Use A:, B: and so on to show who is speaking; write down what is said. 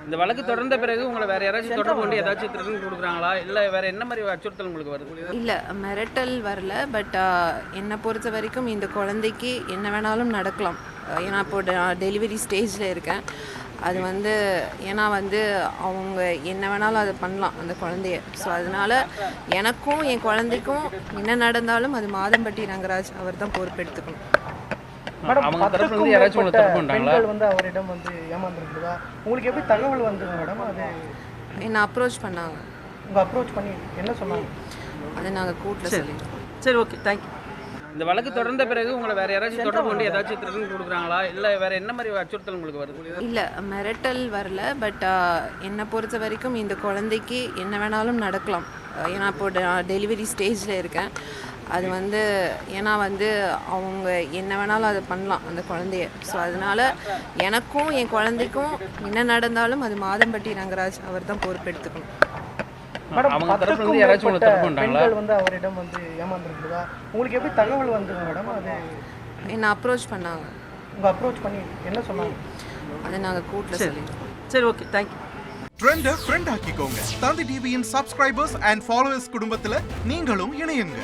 A: இந்த வழக்கு தொடர்ந்த பிறகு உங்களை வேற யாராச்சும் தொடர்பு கொண்டு ஏதாச்சும் த்ரெட்டன் கொடுக்குறாங்களா இல்லை வேற என்ன மாதிரி அச்சுறுத்தல் உங்களுக்கு வருது?
B: இல்லை, மிரட்டல் வரல. பட் என்னை பொறுத்த வரைக்கும் இந்த குழந்தைக்கு என்ன வேணாலும் நடக்கலாம். ஏன்னா இப்போ டெலிவரி ஸ்டேஜில் இருக்கேன். அது வந்து ஏன்னா வந்து அவங்க என்ன வேணாலும் அதை பண்ணலாம் அந்த குழந்தைய. ஸோ அதனால் எனக்கும் என் குழந்தைக்கும் என்ன நடந்தாலும் அது மாதம்பட்டி ரங்கராஜ் அவர் தான் பொறுப்பெடுத்துக்கணும்.
C: மேடம்,
A: அவங்க தரப்புல இருந்து யாராச்சும் உங்களை தொடர்பு பண்றாங்களா?
C: பெண்கள் வந்து அவரிடம் வந்து ஏமாந்துருக்குதா? உங்களுக்கு எப்படி தகவல் வந்தது மேடம்? அது
B: என்னை அப்ரோச் பண்ணாங்க.
C: உங்கள் அப்ரோச் பண்ணி என்ன சொன்னாங்க?
B: அதை நாங்கள் கூட்டில் சொல்லிட்டோம்.
C: சரி, ஓகே, தேங்க்யூ.
A: இந்த வழக்கு தொடர்ந்த பிறகு உங்களை வேற யாராச்சும் தொடர்பு கொண்டு ஏதாச்சும் த்ரெட்டன் கொடுக்குறாங்களா இல்லை வேற என்ன மாதிரி அச்சுறுத்தல் உங்களுக்கு வருது?
B: இல்லை, மிரட்டல் வரல. பட் என்னை பொறுத்த வரைக்கும் இந்த குழந்தைக்கு என்ன வேணாலும் நடக்கலாம். ஏன்னா இப்போ டெலிவரி ஸ்டேஜில் இருக்கேன். அது வந்து ஏன்னா வந்து அவங்க என்ன வேணாலும் அதை பண்ணலாம் அந்த குழந்தைய. ஸோ அதனால் எனக்கும் என் குழந்தைக்கும் என்ன நடந்தாலும் அது மாதம்பட்டி ரங்கராஜ் அவர் தான் பொறுப்பெடுத்துக்கணும்.
C: மேடம்,
A: அவங்க தரப்புல இருந்து யாராச்சும் உங்களை தொடர்பு பண்றாங்களா?
C: பெண்கள் வந்து அவரிடம் வந்து ஏமாந்துருக்குதா? உங்களுக்கு எப்படி தகவல் வந்தது மேடம்? அது
B: என்னை அப்ரோச் பண்ணாங்க.
C: உங்கள் அப்ரோச் பண்ணி என்ன சொன்னாங்க?
B: அதை நாங்கள் கூட்டில் சொல்லிட்டோம்.
C: சரி, ஓகே, தேங்க்யூ.
D: ட்ரெண்டை ஃப்ரெண்ட் ஆக்கிக்கோங்க. தந்தி டிவியின் சப்ஸ்கிரைபர்ஸ் அண்ட் ஃபாலோவர்ஸ் குடும்பத்துல நீங்களும் இணையுங்க.